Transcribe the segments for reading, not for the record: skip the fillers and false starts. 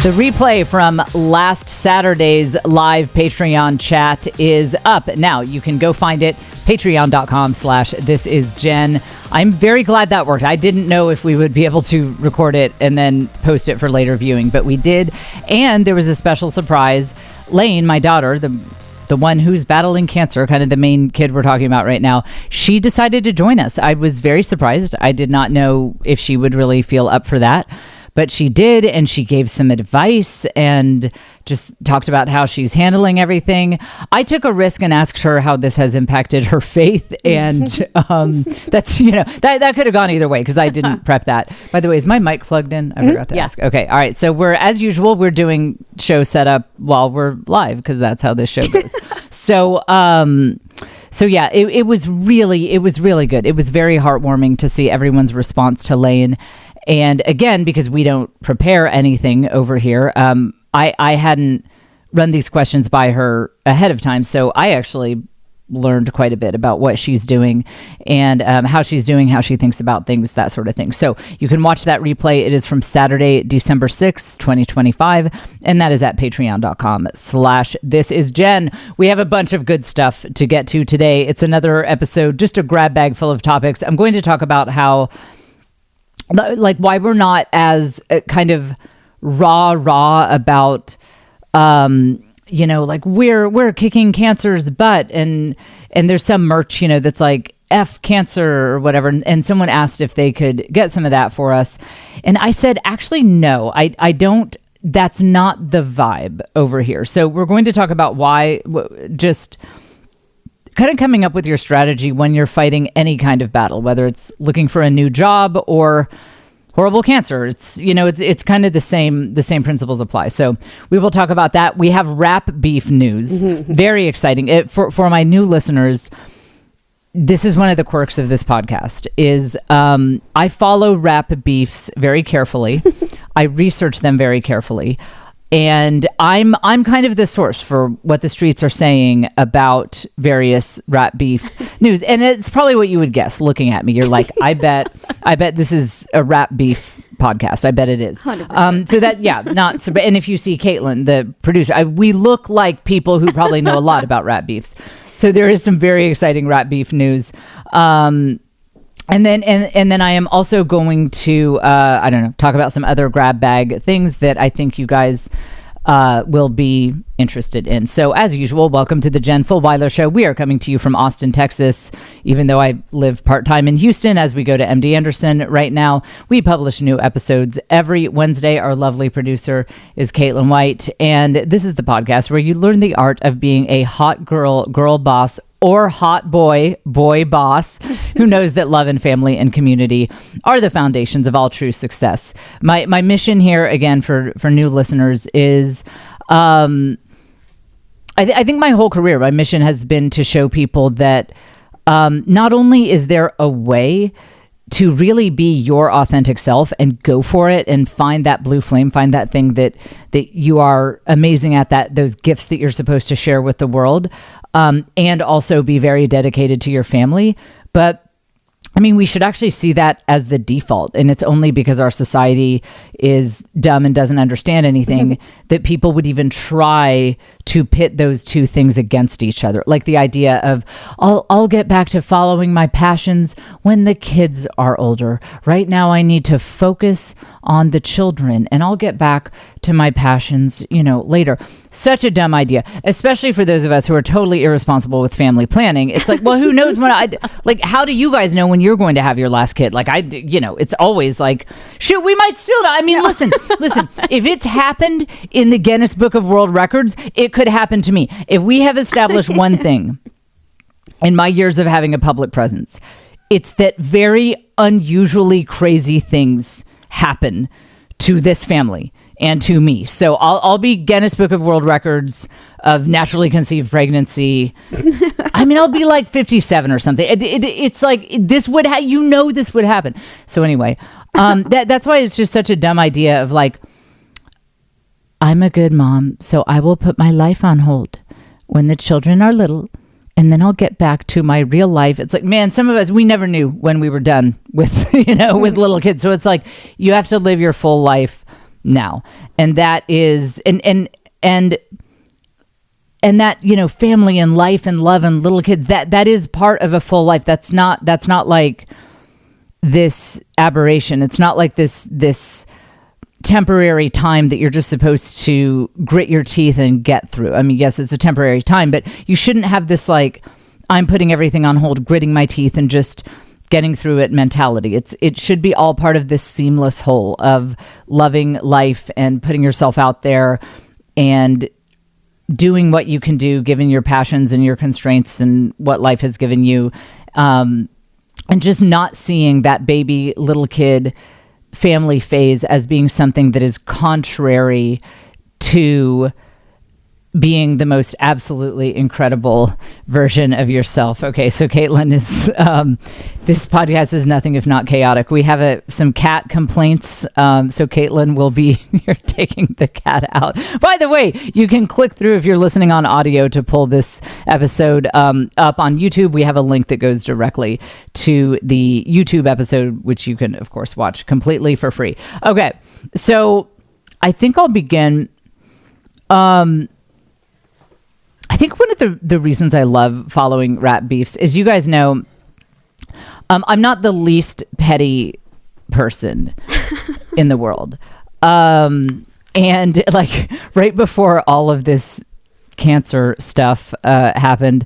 The replay from last Saturday's live Patreon chat is up. Now you can go find it, patreon.com/thisisjen. I'm very glad that worked. I didn't know if we would be able to record it and then post it for later viewing, but we did. And there was a special surprise. Lane, my daughter, the one who's battling cancer, kind of the main kid we're talking about right now, she decided to join us. I was very surprised. I did not know if she would really feel up for that. But she did, and she gave some advice and just talked about how she's handling everything. I took a risk and asked her how this has impacted her faith, and that's, that could have gone either way because I didn't prep that. By the way, is my mic plugged in? I forgot to ask. Okay, all right. So as usual, we're doing show setup while we're live because that's how this show goes. So yeah, it was really good. It was very heartwarming to see everyone's response to Lane. And again, because we don't prepare anything over here, I hadn't run these questions by her ahead of time. So I actually learned quite a bit about what she's doing and how she's doing, how she thinks about things, that sort of thing. So you can watch that replay. It is from Saturday, December 6th, 2025. And that is at patreon.com/thisisjen. We have a bunch of good stuff to get to today. It's another episode, just a grab bag full of topics. I'm going to talk about how, like, why we're not as kind of raw about, like we're kicking cancer's butt, and there's some merch, that's like F cancer or whatever. And someone asked if they could get some of that for us. And I said, actually, no, I don't. That's not the vibe over here. So we're going to talk about why, just kind of coming up with your strategy when you're fighting any kind of battle, whether it's looking for a new job or horrible cancer. It's kind of the same principles apply. So we will talk about that. We have rap beef news. Very exciting. For my new listeners, this is one of the quirks of this podcast is I follow rap beefs very carefully. I research them very carefully. And I'm kind of the source for what the streets are saying about various rap beef news. And it's probably what you would guess looking at me. You're like, I bet this is a rap beef podcast. I bet it is. 100%. So that, not so. And if you see Caitlin, the producer, we look like people who probably know a lot about rap beefs. So there is some very exciting rap beef news. And then I am also going to, talk about some other grab bag things that I think you guys will be interested in. So as usual, welcome to the Jen Fulwiler Show. We are coming to you from Austin, Texas, even though I live part-time in Houston as we go to MD Anderson right now. We publish new episodes every Wednesday. Our lovely producer is Caitlin White. And this is the podcast where you learn the art of being a hot girl boss, or hot boy boss who knows that love and family and community are the foundations of all true success. My mission here, again, for new listeners is, I think my whole career, my mission has been to show people that not only is there a way to really be your authentic self and go for it and find that blue flame, find that thing that you are amazing at, that those gifts that you're supposed to share with the world, and also be very dedicated to your family. But I mean, we should actually see that as the default. And it's only because our society is dumb and doesn't understand anything that people would even try to pit those two things against each other. Like the idea of, I'll get back to following my passions when the kids are older. Right now, I need to focus on the children, and I'll get back to my passions, later. Such a dumb idea, especially for those of us who are totally irresponsible with family planning. It's like, well, who knows when how do you guys know when you're going to have your last kid? Like it's always like, shoot, we might still not. I mean, listen, if it's happened in the Guinness Book of World Records, it could happen to me. If we have established one thing in my years of having a public presence, it's that very unusually crazy things happen to this family and to me. So I'll be Guinness Book of World Records of naturally conceived pregnancy. I mean, I'll be like 57 or something. It's like this would this would happen. So anyway, that's why it's just such a dumb idea of like, I'm a good mom, so I will put my life on hold when the children are little, and then I'll get back to my real life. It's like, man, some of us, we never knew when we were done with, with little kids. So it's like, you have to live your full life now. And that is, and that, you know, family and life and love and little kids, that is part of a full life. That's not like this aberration. It's not like this temporary time that you're just supposed to grit your teeth and get through. I mean, yes, it's a temporary time, but you shouldn't have this like, I'm putting everything on hold, gritting my teeth and just getting through it mentality. It should be all part of this seamless whole of loving life and putting yourself out there and doing what you can do given your passions and your constraints and what life has given you. And just not seeing that baby little kid family phase as being something that is contrary to being the most absolutely incredible version of yourself. Okay, so Caitlin is, this podcast is nothing if not chaotic. We have some cat complaints, so Caitlin will be here taking the cat out. By the way, you can click through if you're listening on audio to pull this episode up on YouTube. We have a link that goes directly to the YouTube episode, which you can, of course, watch completely for free. Okay, so I think I'll begin. I think one of the reasons I love following Rat Beefs is, you guys know, I'm not the least petty person in the world. And like right before all of this cancer stuff happened,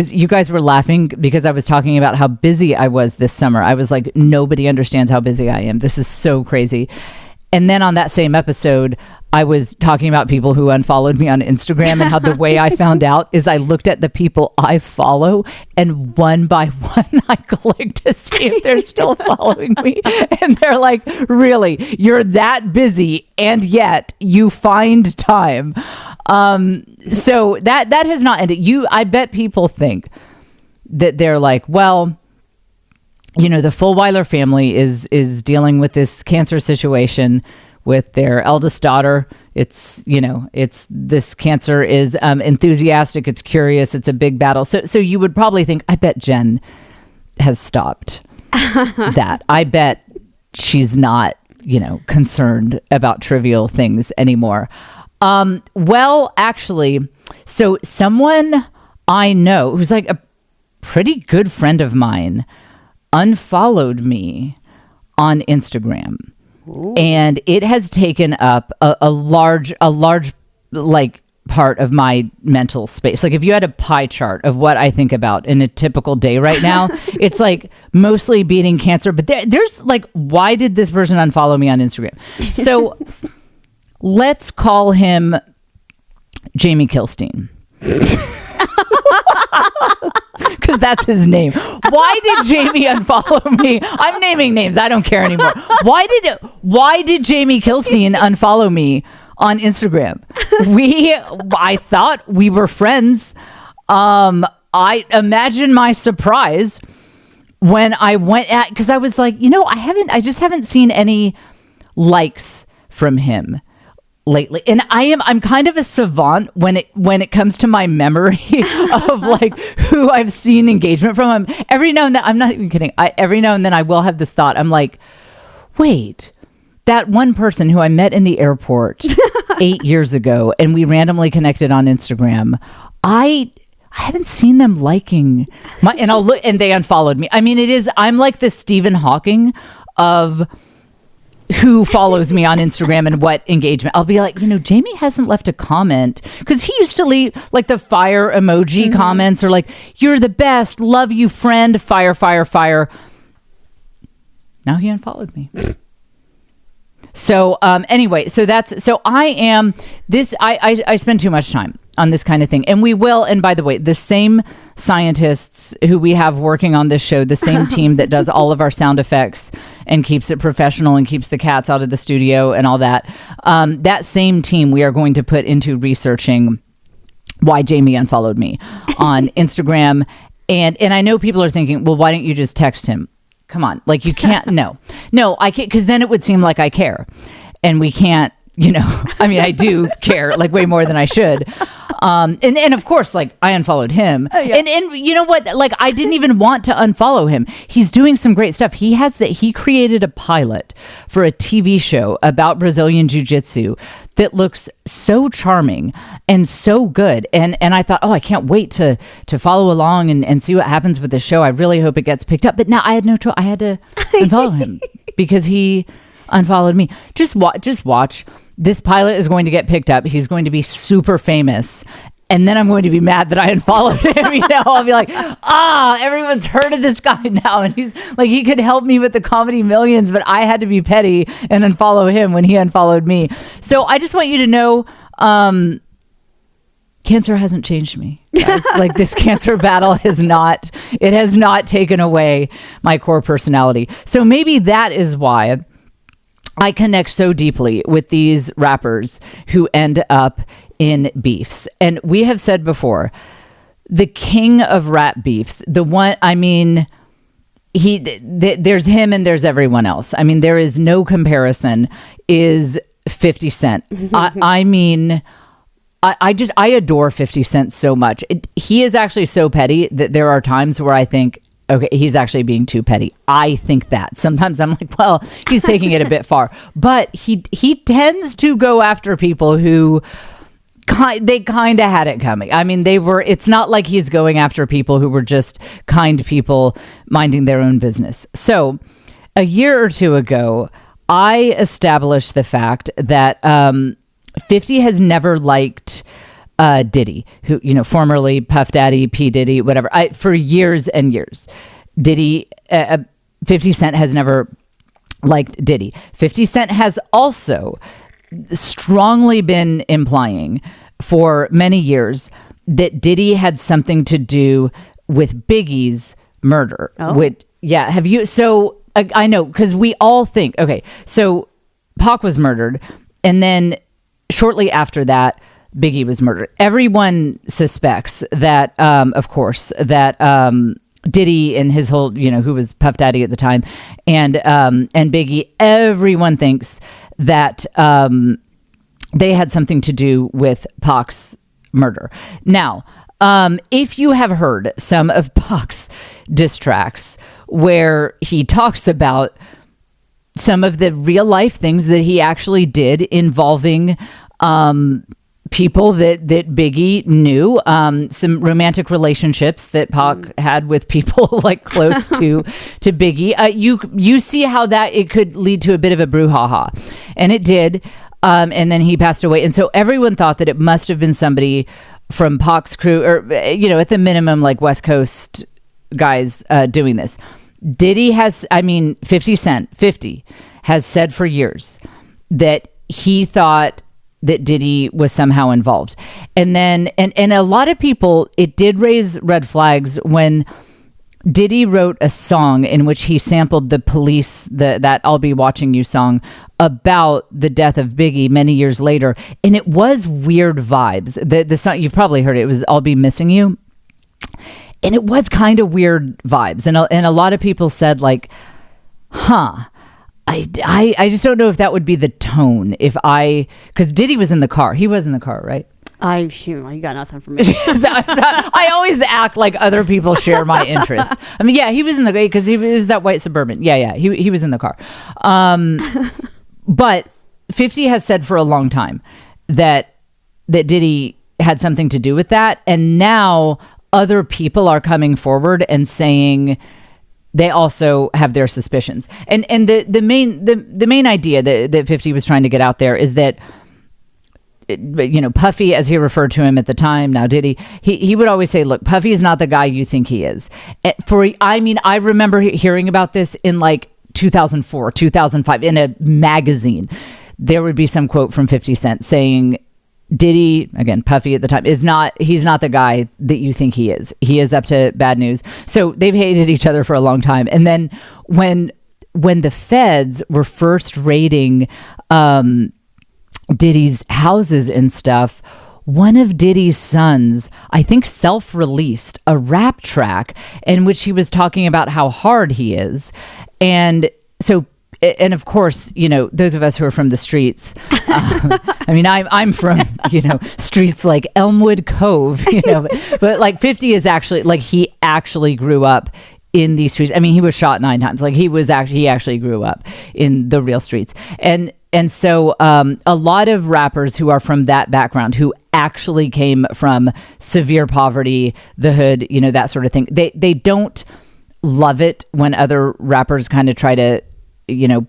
you guys were laughing because I was talking about how busy I was this summer. I was like, nobody understands how busy I am. This is so crazy. And then on that same episode, I was talking about people who unfollowed me on Instagram and how the way I found out is I looked at the people I follow and one by one I clicked to see if they're still following me. And they're like, really, you're that busy and yet you find time. So that has not ended. I bet people think that they're like, well, you know, the Fulwiler family is dealing with this cancer situation with their eldest daughter. It's, you know, this cancer is enthusiastic. It's curious. It's a big battle. So you would probably think, I bet Jen has stopped that. I bet she's not, you know, concerned about trivial things anymore. Well, actually, so someone I know who's like a pretty good friend of mine unfollowed me on Instagram. Ooh. And it has taken up a large like part of my mental space. Like if you had a pie chart of what I think about in a typical day right now, it's like mostly beating cancer, but there's like, why did this person unfollow me on Instagram? So let's call him Jamie Kilstein. Because that's his name. Why did Jamie unfollow me? I'm naming names. I don't care anymore. Why did Jamie Kilstein unfollow me on Instagram? I thought we were friends. I imagine my surprise when I went because I was like, you know, I just haven't seen any likes from him lately, and I'm kind of a savant when it comes to my memory of like who I've seen engagement from him. Every now and then, I'm not even kidding, every now and then I will have this thought. I'm like, wait, that one person who I met in the airport 8 years ago and we randomly connected on Instagram, I haven't seen them liking my, and I'll look and they unfollowed me. I mean, I'm like the Stephen Hawking of who follows me on Instagram and what engagement. I'll be like, you know, Jamie hasn't left a comment, because he used to leave like the fire emoji comments, or like, you're the best, love you friend, fire, fire, fire. Now he unfollowed me. So anyway, I spend too much time on this kind of thing, and we will. And by the way, the same scientists who we have working on this show, the same team that does all of our sound effects and keeps it professional and keeps the cats out of the studio and all that, that same team we are going to put into researching why Jamie unfollowed me on Instagram. And I know people are thinking, well, why don't you just text him? Come on, like you can't. No, I can't, because then it would seem like I care, and we can't I mean, I do care like way more than I should. And of course, like I unfollowed him. Yeah. And you know what? Like I didn't even want to unfollow him. He's doing some great stuff. He created a pilot for a TV show about Brazilian Jiu-Jitsu that looks so charming and so good. And I thought, oh, I can't wait to follow along and see what happens with the show. I really hope it gets picked up. But now I had no choice. I had to unfollow him because he unfollowed me. Just watch. This pilot is going to get picked up. He's going to be super famous. And then I'm going to be mad that I unfollowed him. I'll be like, everyone's heard of this guy now. And he's like, he could help me with the Comedy Millions, but I had to be petty and unfollow him when he unfollowed me. So I just want you to know, cancer hasn't changed me, guys. Like this cancer battle has not taken away my core personality. So maybe that is why I connect so deeply with these rappers who end up in beefs. And we have said before, the king of rap beefs, the one, I mean, there's him and there's everyone else. I mean, there is no comparison, is 50 Cent. I mean, I adore 50 Cent so much. He is actually so petty that there are times where I think, okay, he's actually being too petty. I think that. Sometimes I'm like, well, he's taking it a bit far. But he tends to go after people who they kind of had it coming. I mean, it's not like he's going after people who were just kind people minding their own business. So a year or two ago, I established the fact that 50 has never liked Diddy, who, formerly Puff Daddy, P. Diddy, whatever, for years and years. Diddy, 50 Cent has never liked Diddy. 50 Cent has also strongly been implying for many years that Diddy had something to do with Biggie's murder. Oh. Have you? So I know, because we all think, okay, so Pac was murdered, and then shortly after that, Biggie was murdered. Everyone suspects that, of course, that Diddy and his whole, who was Puff Daddy at the time, and Biggie, everyone thinks that they had something to do with Pac's murder. Now, if you have heard some of Pac's diss tracks where he talks about some of the real life things that he actually did involving people that Biggie knew, some romantic relationships that Pac had with people like close to Biggie. You see how that it could lead to a bit of a brouhaha, and it did. And then he passed away, and so everyone thought that it must have been somebody from Pac's crew, or at the minimum, like West Coast guys doing this. Diddy has, 50 Cent, 50 has said for years that he thought that Diddy was somehow involved. And then, and a lot of people, it did raise red flags when Diddy wrote a song in which he sampled the Police, that I'll Be Watching You song about the death of Biggie many years later. And it was weird vibes. The song, you've probably heard it, was I'll Be Missing You. And it was kind of weird vibes. And a lot of people said like, I just don't know if that would be the tone because Diddy was in the car. He was in the car, right? You got nothing for me. so I always act like other people share my interests. I mean, yeah, he was in the car because he was that white Suburban. Yeah, he was in the car. But 50 has said for a long time that Diddy had something to do with that, and now other people are coming forward and saying they also have their suspicions. And the main idea that 50 was trying to get out there is that, Puffy, as he referred to him at the time, now Diddy, he would always say, look, Puffy is not the guy you think he is. I remember hearing about this in like 2004, 2005 in a magazine. There would be some quote from 50 Cent saying, Diddy, again, Puffy at the time, he's not the guy that you think he is. He is up to bad news. So they've hated each other for a long time. And then when the feds were first raiding Diddy's houses and stuff, one of Diddy's sons, I think, self-released a rap track in which he was talking about how hard he is. And so and of course, those of us who are from the streets, I mean, I'm from, streets like Elmwood Cove, but like 50 is actually like, he actually grew up in these streets. I mean, he was shot 9 times. Like he actually grew up in the real streets. And so a lot of rappers who are from that background, who actually came from severe poverty, the hood, that sort of thing, they don't love it when other rappers kind of try to,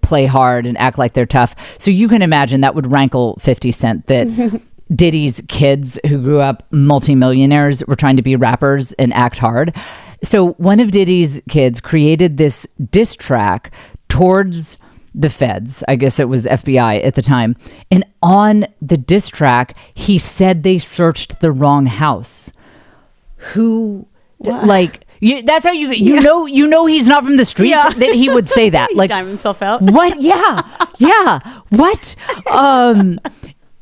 play hard and act like they're tough. So you can imagine that would rankle 50 Cent, that Diddy's kids who grew up multimillionaires were trying to be rappers and act hard. So one of Diddy's kids created this diss track towards the feds. I guess it was FBI at the time. And on the diss track, he said they searched the wrong house. That's how you know he's not from the streets, that he would say that. Like, dime himself out. What? Yeah. What?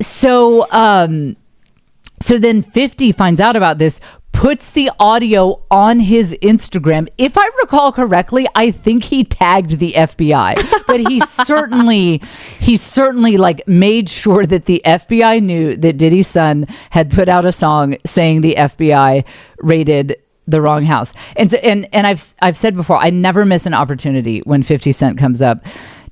So then 50 finds out about this, puts the audio on his Instagram. If I recall correctly, I think he tagged the FBI, but he certainly like made sure that the FBI knew that Diddy's son had put out a song saying the FBI raided the wrong house. And I've said before, I never miss an opportunity when 50 Cent comes up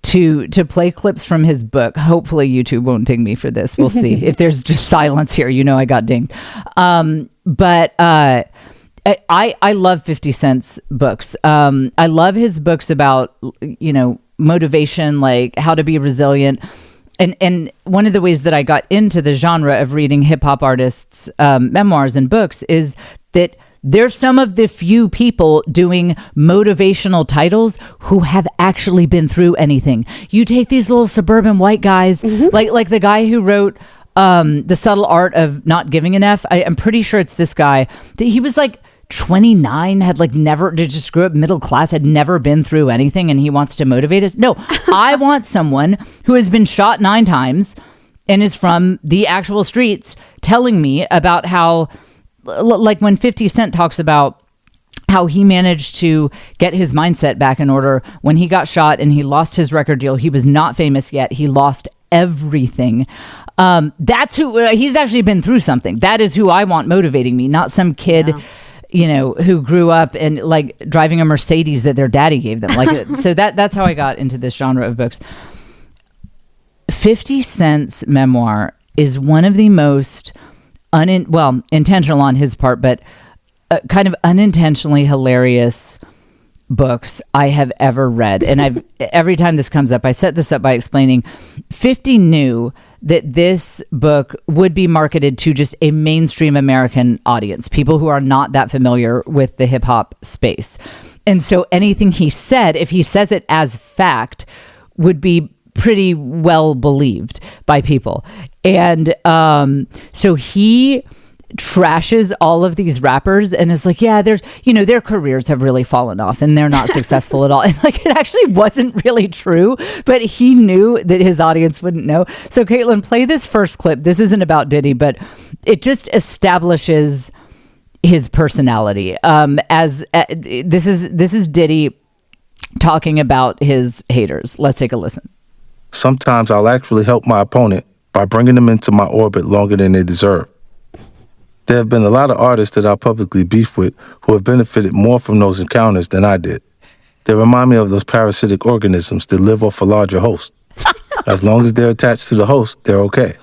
to play clips from his book. Hopefully YouTube won't ding me for this. We'll see. If there's just silence here, I got dinged. But I love 50 Cent's books. I love his books about, motivation, like how to be resilient. And one of the ways that I got into the genre of reading hip hop artists' memoirs and books is that they're some of the few people doing motivational titles who have actually been through anything. You take these little suburban white guys, like the guy who wrote The Subtle Art of Not Giving an F. I'm pretty sure it's this guy. That he was like 29, had like never, just grew up middle class, had never been through anything, and he wants to motivate us. No, I want someone who has been shot 9 times and is from the actual streets telling me about how, like when 50 Cent talks about how he managed to get his mindset back in order when he got shot and he lost his record deal. He was not famous yet. He lost everything. That's who he's actually been through something. That is who I want motivating me, not some kid, who grew up and like driving a Mercedes that their daddy gave them. Like, so that's how I got into this genre of books. 50 Cent's memoir is one of the most intentional on his part, but kind of unintentionally hilarious books I have ever read. And every time this comes up, I set this up by explaining 50 knew that this book would be marketed to just a mainstream American audience, people who are not that familiar with the hip hop space. And so anything he said, if he says it as fact, would be pretty well believed by people. And so he trashes all of these rappers and is like, yeah, there's, their careers have really fallen off and they're not successful at all. And like, it actually wasn't really true, but he knew that his audience wouldn't know. So Caitlin, play this first clip. This isn't about Diddy, but it just establishes his personality. This is Diddy talking about his haters. Let's take a listen. Sometimes I'll actually help my opponent by bringing them into my orbit longer than they deserve. There have been a lot of artists that I publicly beef with who have benefited more from those encounters than I did. They remind me of those parasitic organisms that live off a larger host. As long as they're attached to the host, they're okay.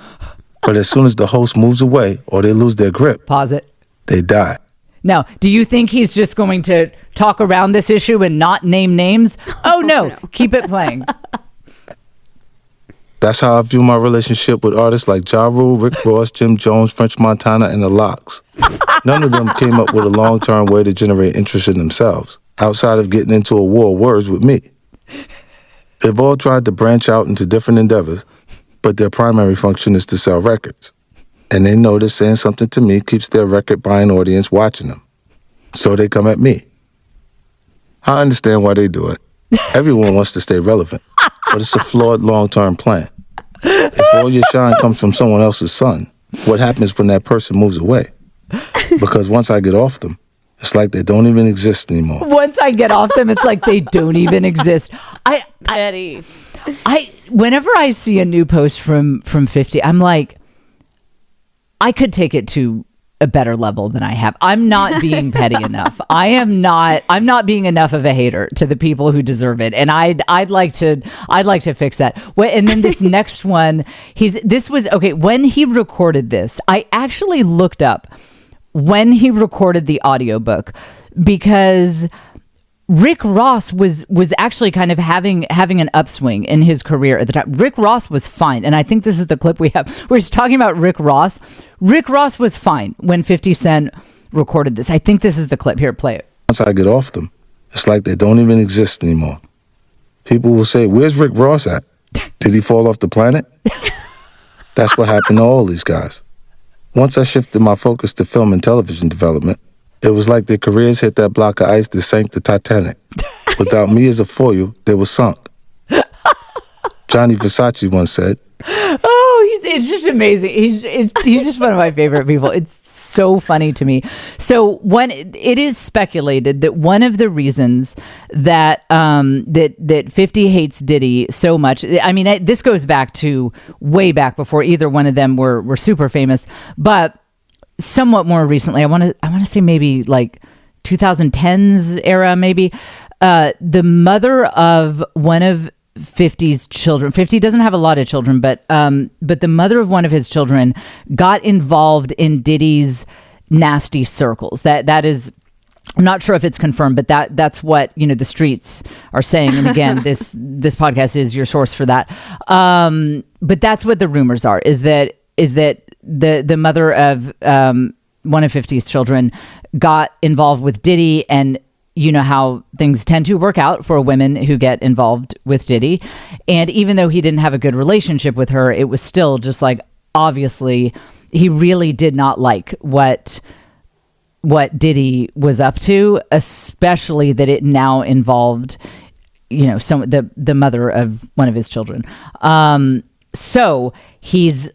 But as soon as the host moves away or they lose their grip, pause it, they die. Now, do you think he's just going to talk around this issue and not name names? Oh, no. Keep it playing. That's how I view my relationship with artists like Ja Rule, Rick Ross, Jim Jones, French Montana, and the Lox. None of them came up with a long-term way to generate interest in themselves, outside of getting into a war of words with me. They've all tried to branch out into different endeavors, but their primary function is to sell records. And they know that saying something to me keeps their record-buying audience watching them. So they come at me. I understand why they do it. Everyone wants to stay relevant, but it's a flawed long-term plan. If all your shine comes from someone else's sun, what happens when that person moves away? Because once I get off them, It's like they don't even exist anymore. Once I get off them, it's like they don't even exist. Petty. Whenever I see a new post from 50, I'm like, I could take it to a better level than I have. I'm not being petty enough. I'm not being enough of a hater to the people who deserve it. And I'd like to fix that. And then this next one, when he recorded this, I actually looked up when he recorded the audiobook, because Rick Ross was actually kind of having an upswing in his career at the time. Rick Ross was fine. And I think this is the clip we have. We're just talking about Rick Ross. Rick Ross was fine when 50 Cent recorded this. I think this is the clip. Here, play it. Once I get off them, it's like they don't even exist anymore. People will say, where's Rick Ross at? Did he fall off the planet? That's what happened to all these guys. Once I shifted my focus to film and television development, it was like their careers hit that block of ice that sank the Titanic. Without me as a foil, they were sunk. Johnny Versace once said, Oh, it's just amazing. He's just one of my favorite people. It's so funny to me. So it is speculated that one of the reasons that that 50 hates Diddy so much, I mean, this goes back to way back before either one of them were super famous, but somewhat more recently, I want to say maybe like 2010s era, maybe. The mother of one of 50's children. 50 doesn't have a lot of children, but the mother of one of his children got involved in Diddy's nasty circles. That is, I'm not sure if it's confirmed, but that's what the streets are saying. And again, this podcast is your source for that. But that's what the rumors are. Is that the mother of one of 50's children got involved with Diddy, and you know how things tend to work out for women who get involved with Diddy. And even though he didn't have a good relationship with her, it was still just like, obviously he really did not like what Diddy was up to, especially that it now involved, the mother of one of his children. So he has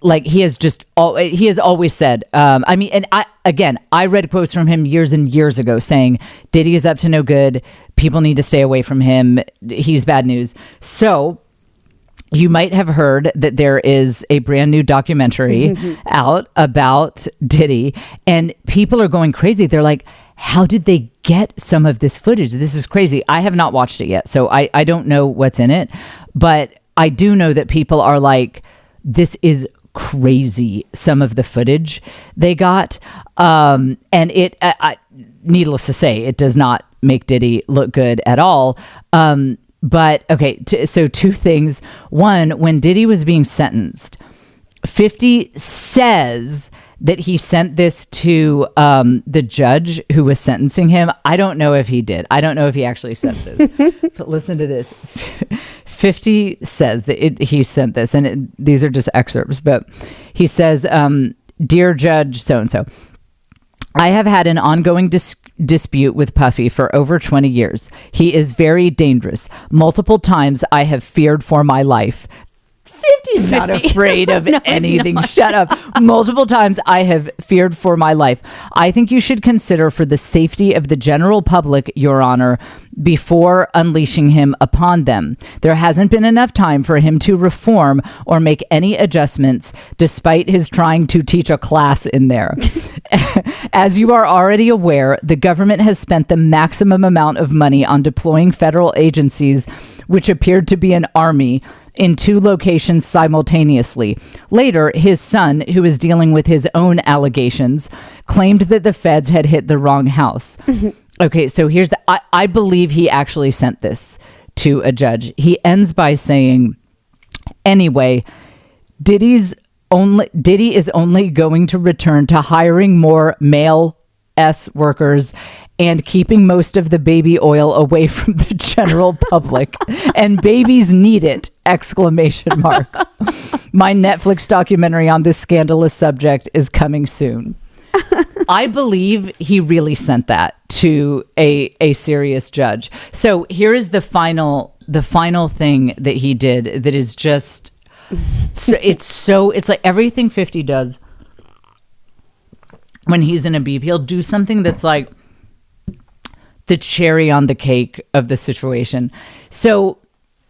always said, I read quotes from him years and years ago saying Diddy is up to no good. People need to stay away from him. He's bad news. So you might have heard that there is a brand new documentary out about Diddy, and people are going crazy. They're like, how did they get some of this footage? This is crazy. I have not watched it yet, so I don't know what's in it, but I do know that people are like, this is crazy, some of the footage they got. And it, needless to say, it does not make Diddy look good at all. But okay, so two things. One, when Diddy was being sentenced, 50 says that he sent this to the judge who was sentencing him. I don't know if he did. I don't know if he actually sent this. But listen to this. 50 says that he sent this, and these are just excerpts, but he says, Dear Judge so-and-so, I have had an ongoing dispute with Puffy for over 20 years. He is very dangerous. Multiple times I have feared for my life. 50's not afraid of anything. Shut up. Multiple times I have feared for my life. I think you should consider for the safety of the general public, Your Honor, before unleashing him upon them. There hasn't been enough time for him to reform or make any adjustments, despite his trying to teach a class in there. As you are already aware, the government has spent the maximum amount of money on deploying federal agencies, which appeared to be an army, in two locations simultaneously. Later, his son, who is dealing with his own allegations, claimed that the feds had hit the wrong house. Okay, so here's I believe he actually sent this to a judge. He ends by saying, anyway, Diddy is only going to return to hiring more male workers and keeping most of the baby oil away from the general public. And babies need it! ! My Netflix documentary on this scandalous subject is coming soon. I believe he really sent that to a serious judge. So here is the final thing that he did that is just it's like everything 50 does when he's in a beef. He'll do something that's like the cherry on the cake of the situation. So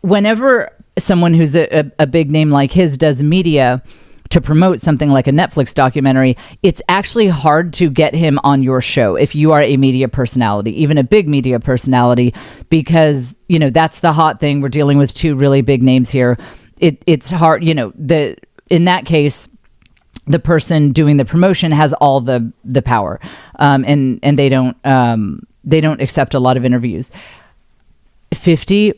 whenever someone who's a big name like his does media to promote something like a Netflix documentary, it's actually hard to get him on your show if you are a media personality, even a big media personality, because, you know, that's the hot thing. We're dealing with two really big names here. It's hard, you know, in that case, the person doing the promotion has all the power, and they don't accept a lot of interviews. 50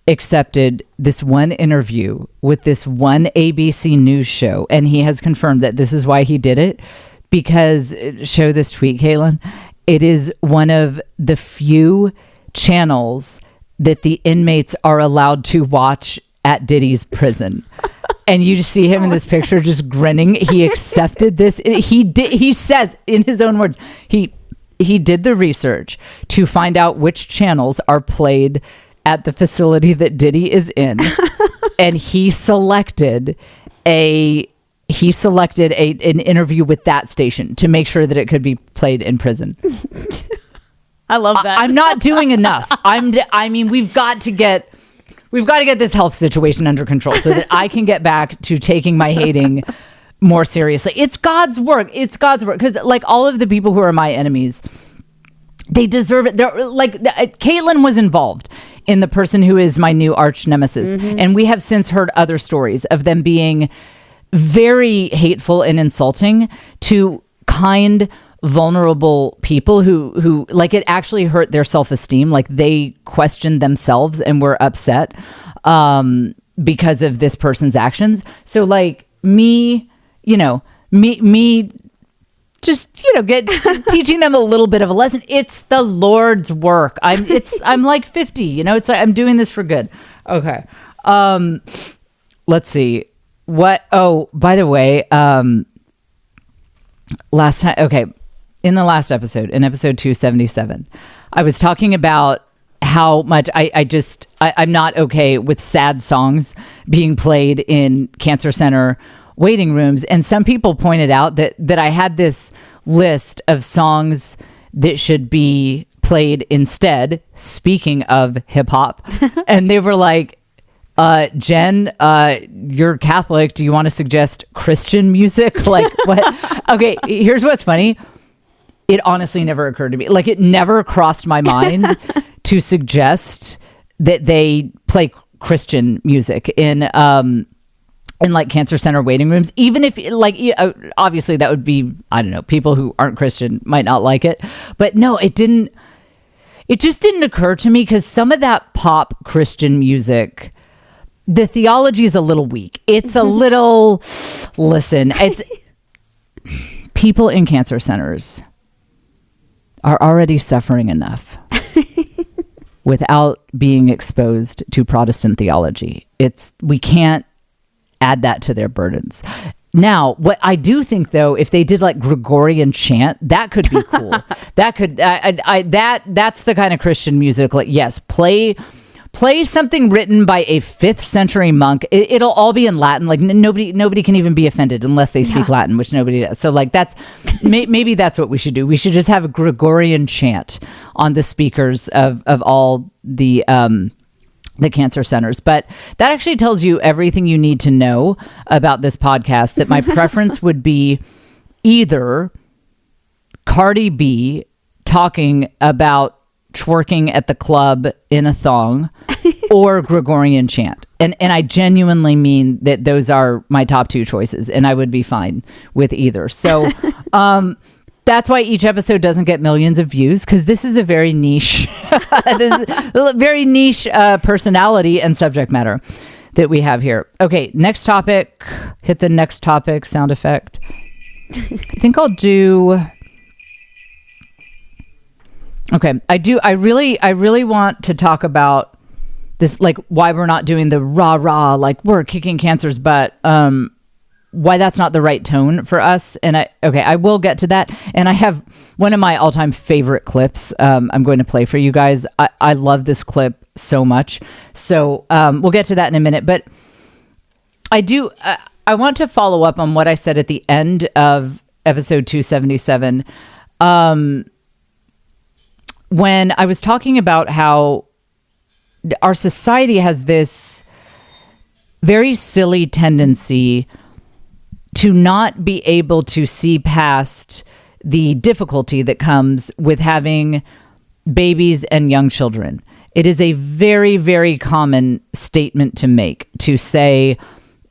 accepted this one interview with this one ABC News show, and he has confirmed that this is why he did it, because, show this tweet, Kaylin, it is one of the few channels that the inmates are allowed to watch at Diddy's prison. And you just see him in this picture just grinning. He accepted this. He says in his own words, he did the research to find out which channels are played at the facility that Diddy is in, and he selected an interview with that station to make sure that it could be played in prison. I love that. I'm not doing enough. I mean, we've got to get this health situation under control so that I can get back to taking my hating more seriously. It's God's work. It's God's work. Because like all of the people who are my enemies, they deserve it. They're like, Caitlin was involved in the person who is my new arch nemesis. Mm-hmm. And we have since heard other stories of them being very hateful and insulting to kind, vulnerable people who like, it actually hurt their self-esteem. Like they questioned themselves and were upset because of this person's actions. So like me just, you know, teaching them a little bit of a lesson. It's the Lord's work. I'm like 50, you know, I'm doing this for good. Okay. Let's see by the way, last time, okay. In the last episode, in episode 277, I was talking about how much I'm not okay with sad songs being played in cancer center waiting rooms. And some people pointed out that I had this list of songs that should be played instead, speaking of hip hop. And they were like, Jen, you're Catholic. Do you want to suggest Christian music? Like what? Okay, here's what's funny. It honestly never occurred to me. Like it never crossed my mind to suggest that they play Christian music in like cancer center waiting rooms, even if like, obviously that would be, I don't know, people who aren't Christian might not like it, but no, it just didn't occur to me because some of that pop Christian music, the theology is a little weak. It's a little, listen, it's people in cancer centers are already suffering enough without being exposed to Protestant theology. We can't add that to their burdens. Now, what I do think though, if they did like Gregorian chant, that could be cool. That could, that's the kind of Christian music. Like, yes, play something written by a 5th century monk. It'll all be in Latin. Like nobody can even be offended unless they speak Latin, which nobody does. So like maybe that's what we should do. We should just have a Gregorian chant on the speakers of all the cancer centers. But that actually tells you everything you need to know about this podcast, that my preference would be either Cardi B talking about twerking at the club in a thong or Gregorian chant. And I genuinely mean that those are my top 2 choices, and I would be fine with either. So that's why each episode doesn't get millions of views, because this is a very niche personality and subject matter that we have here. Okay, next topic. Hit the next topic sound effect. I think I'll do... Okay, I really want to talk about this, like why we're not doing the rah, like we're kicking cancer's butt, why that's not the right tone for us. And I will get to that. And I have one of my all-time favorite clips I'm going to play for you guys. I love this clip so much. So we'll get to that in a minute. But I want to follow up on what I said at the end of episode 277. when I was talking about how our society has this very silly tendency to not be able to see past the difficulty that comes with having babies and young children. It is a very, very common statement to make, to say,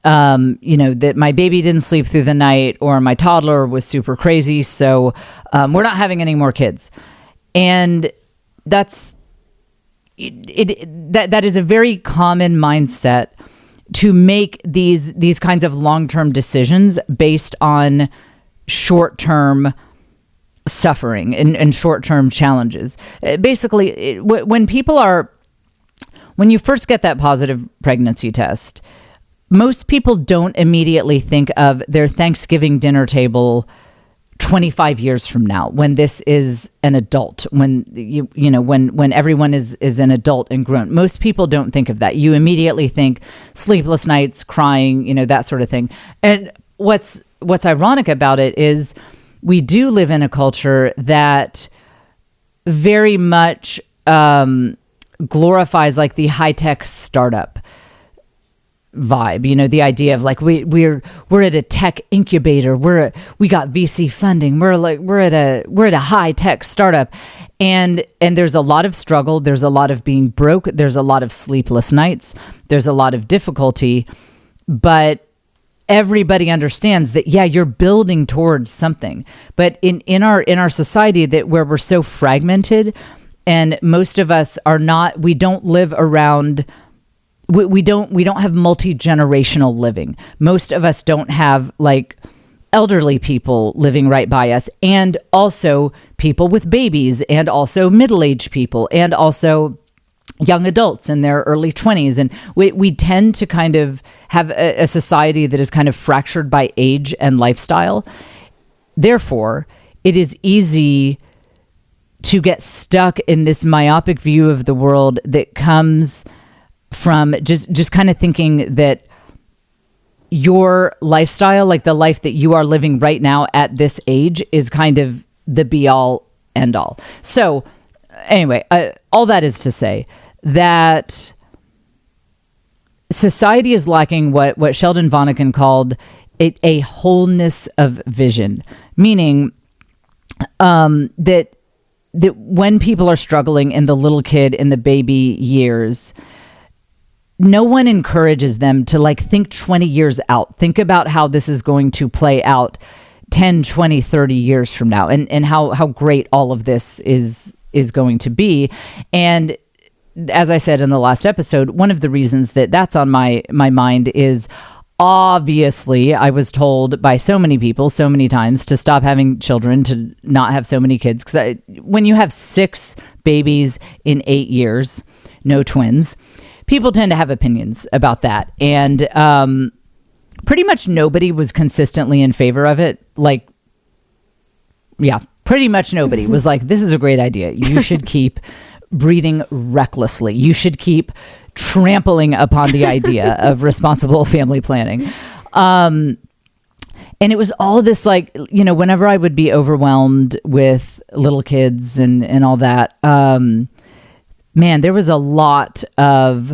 that my baby didn't sleep through the night, or my toddler was super crazy, so we're not having any more kids. And that is a very common mindset to make these kinds of long-term decisions based on short-term suffering and short-term challenges. Basically, when you first get that positive pregnancy test, most people don't immediately think of their Thanksgiving dinner table 25 years from now, when this is an adult, when when everyone is an adult and grown. Most people don't think of that. You immediately think sleepless nights, crying, that sort of thing. And what's ironic about it is we do live in a culture that very much glorifies like the high-tech startup vibe, the idea of like we're at a tech incubator, we got VC funding, we're at a high tech startup, and there's a lot of struggle, there's a lot of being broke, there's a lot of sleepless nights, there's a lot of difficulty, but everybody understands that you're building towards something. But in our society where we're so fragmented, and most of us we don't live around. We don't have multi-generational living. Most of us don't have like elderly people living right by us, and also people with babies, and also middle-aged people, and also young adults in their early 20s. And we tend to kind of have a society that is kind of fractured by age and lifestyle. Therefore, it is easy to get stuck in this myopic view of the world that comes from just kind of thinking that your lifestyle, like the life that you are living right now at this age, is kind of the be all end all. So anyway, all that is to say that society is lacking what Sheldon Vonnegut called a wholeness of vision, meaning that when people are struggling in the little kid, in the baby years, no one encourages them to like think 20 years out. Think about how this is going to play out 10, 20, 30 years from now, and how great all of this is going to be. And as I said in the last episode, one of the reasons that's on my mind is obviously I was told by so many people so many times to stop having children, to not have so many kids. Because when you have 6 babies in 8 years, no twins, people tend to have opinions about that. And pretty much nobody was consistently in favor of it. Like, pretty much nobody was like, this is a great idea. You should keep breeding recklessly. You should keep trampling upon the idea of responsible family planning. And it was all this like, whenever I would be overwhelmed with little kids and all that, man, there was a lot of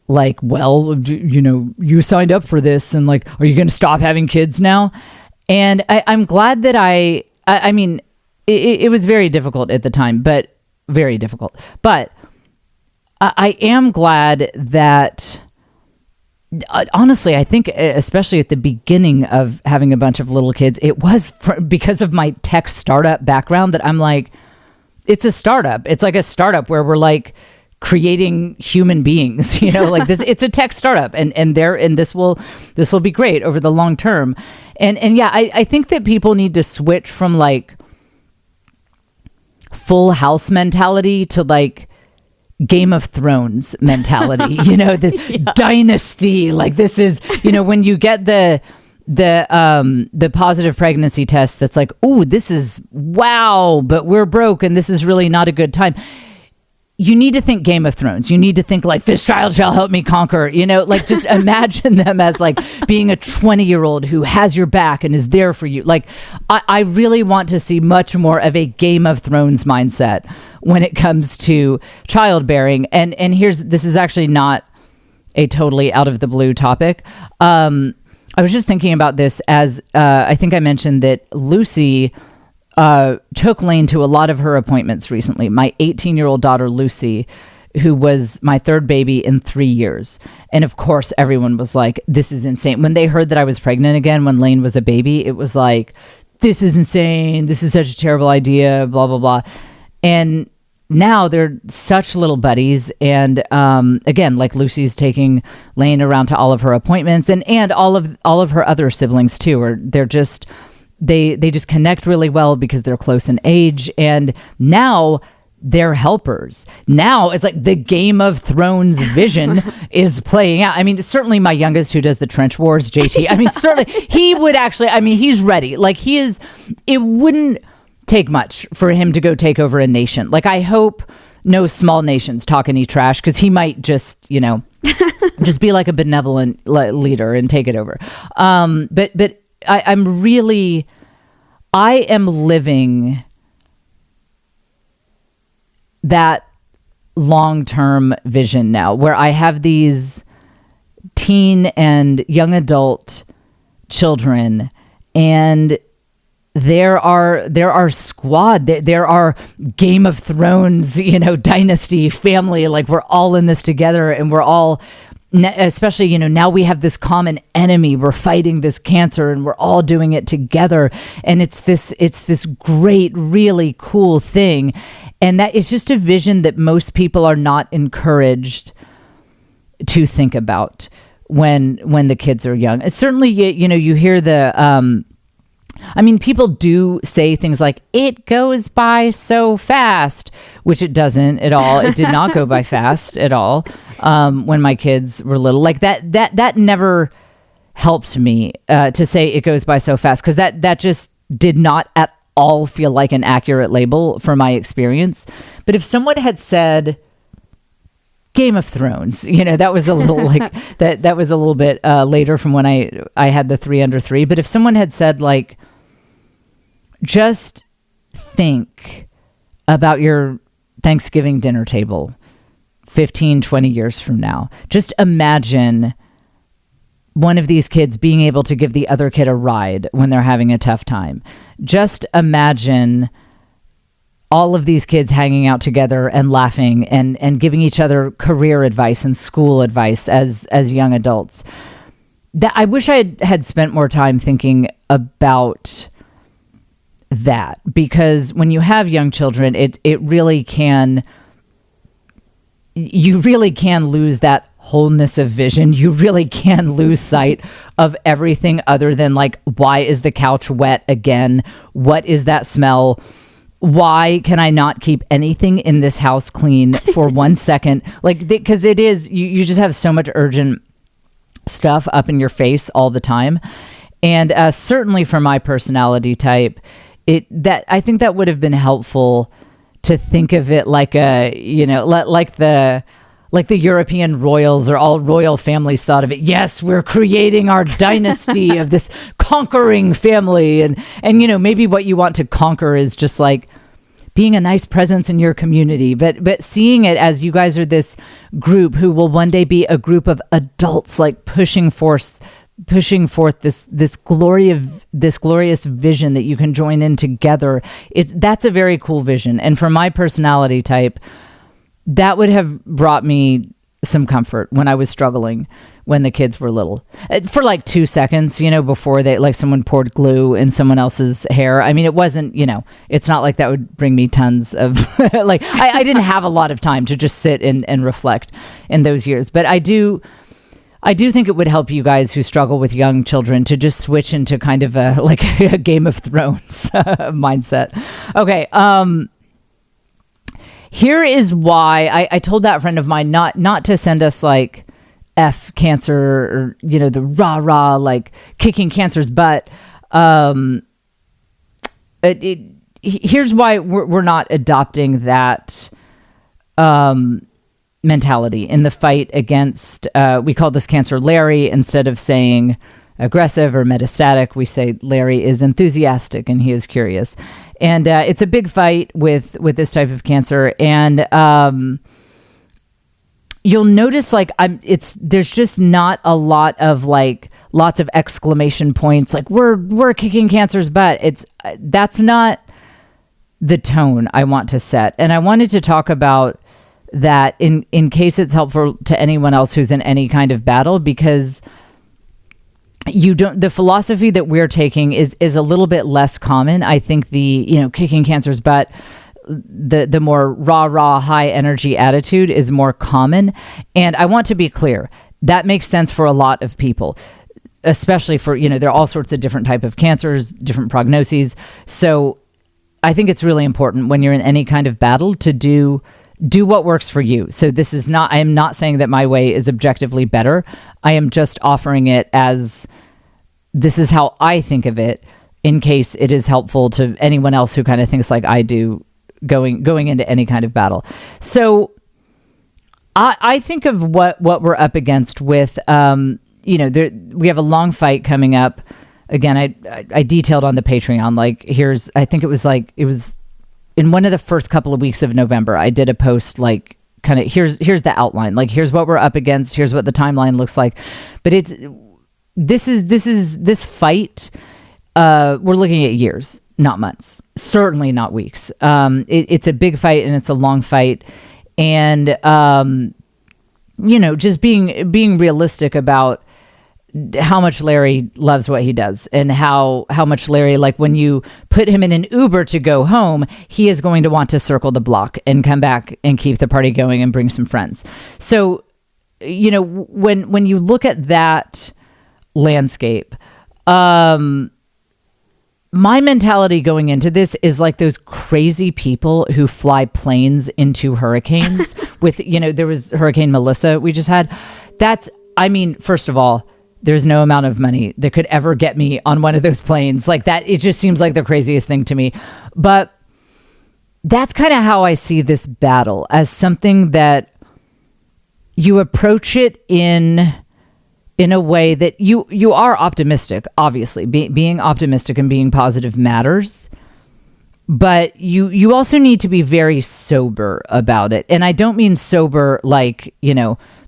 like, well, you signed up for this, and like, are you going to stop having kids now? And I'm glad that I mean, it was very difficult at the time, but very difficult. But I am glad that, honestly, I think especially at the beginning of having a bunch of little kids, it was because of my tech startup background that I'm like, it's a startup. It's like a startup where we're like creating human beings, like this. It's a tech startup, and this will be great over the long term. And I think that people need to switch from like Full House mentality to like Game of Thrones mentality, this dynasty. Like this is, when you get the positive pregnancy test that's like, ooh, this is wow, but we're broke and this is really not a good time. you need to think Game of Thrones. You need to think like, this child shall help me conquer, like just imagine them as like being a 20-year-old who has your back and is there for you. Like, I really want to see much more of a Game of Thrones mindset when it comes to childbearing. And this is actually not a totally out of the blue topic. I was just thinking about this as I think I mentioned that Lucy took Lane to a lot of her appointments recently. My 18-year-old daughter, Lucy, who was my third baby in 3 years. And of course, everyone was like, this is insane. When they heard that I was pregnant again, when Lane was a baby, it was like, this is insane. This is such a terrible idea, blah, blah, blah. And now they're such little buddies. And again, like Lucy's taking Lane around to all of her appointments and all of her other siblings too, or they're just... They just connect really well because they're close in age, and now they're helpers. Now it's like the Game of Thrones vision is playing out. I mean, certainly my youngest who does the trench wars, JT, I mean, certainly he would actually, I mean, he's ready. Like it wouldn't take much for him to go take over a nation. Like, I hope no small nations talk any trash, because he might just, just be like a benevolent leader and take it over. But I am living that long-term vision now, where I have these teen and young adult children, and there are squad, there are Game of Thrones, dynasty, family, like we're all in this together, and we're all, especially, now we have this common enemy. We're fighting this cancer and we're all doing it together. And it's this great, really cool thing. And that is just a vision that most people are not encouraged to think about when the kids are young. It's certainly, you hear the, people do say things like, it goes by so fast, which it doesn't at all. It did not go by fast at all when my kids were little. Like that never helped me to say it goes by so fast, because that just did not at all feel like an accurate label for my experience. But if someone had said Game of Thrones, that was a little like that was a little bit later from when I had the 3 under 3. But if someone had said, like, just think about your Thanksgiving dinner table 15, 20 years from now. Just imagine one of these kids being able to give the other kid a ride when they're having a tough time. Just imagine all of these kids hanging out together and laughing and giving each other career advice and school advice as young adults. That I wish I had spent more time thinking about that, because when you have young children, it really can, you really can lose that wholeness of vision. You really can lose sight of everything other than, like, why is the couch wet again? What is that smell? Why can I not keep anything in this house clean for 1 second? Like, because it is, you just have so much urgent stuff up in your face all the time. And certainly for my personality type, I think that would have been helpful to think of it like a, like the European royals, or all royal families thought of it. Yes, we're creating our dynasty of this conquering family. And maybe what you want to conquer is just like being a nice presence in your community, but seeing it as you guys are this group who will one day be a group of adults, like pushing forth this glorious vision that you can join in together. That's a very cool vision. And for my personality type, that would have brought me some comfort when I was struggling when the kids were little, for like 2 seconds, before they, like, someone poured glue in someone else's hair. I mean, it wasn't, it's not like that would bring me tons of like, I didn't have a lot of time to just sit and reflect in those years. But I do think it would help you guys who struggle with young children to just switch into kind of a Game of Thrones mindset. Okay. Here is why I told that friend of mine not to send us like F cancer, or, the rah, like kicking cancer's butt. Here's why we're not adopting that mentality in the fight against, we call this cancer Larry. Instead of saying aggressive or metastatic, we say Larry is enthusiastic and he is curious. And it's a big fight with this type of cancer. And you'll notice there's just not a lot of lots of exclamation points. Like we're kicking cancer's butt. That's not the tone I want to set. And I wanted to talk about that in case it's helpful to anyone else who's in any kind of battle, because the philosophy that we're taking is a little bit less common. I think the kicking cancer's butt, the more rah high energy attitude is more common. And I want to be clear, that makes sense for a lot of people, especially for, there are all sorts of different type of cancers, different prognoses. So I think it's really important when you're in any kind of battle to do what works for you. So I am not saying that my way is objectively better. I am just offering it as this is how I think of it, in case it is helpful to anyone else who kind of thinks like I do going into any kind of battle. So I think of what we're up against with, we have a long fight coming up. Again, I detailed on the Patreon, I think it was in one of the first couple of weeks of November, I did a post here's the outline, here's what we're up against, here's what the timeline looks like. But this fight, we're looking at years, not months, certainly not weeks. It's a big fight and it's a long fight. And, just being realistic about how much Larry loves what he does, and how much Larry, when you put him in an Uber to go home, he is going to want to circle the block and come back and keep the party going and bring some friends. So, when you look at that landscape, my mentality going into this is like those crazy people who fly planes into hurricanes with, there was Hurricane Melissa we just had. First of all, there's no amount of money that could ever get me on one of those planes like that. It just seems like the craziest thing to me. But that's kind of how I see this battle, as something that you approach it in a way that you are optimistic. Obviously, being optimistic and being positive matters. But you also need to be very sober about it. And I don't mean sober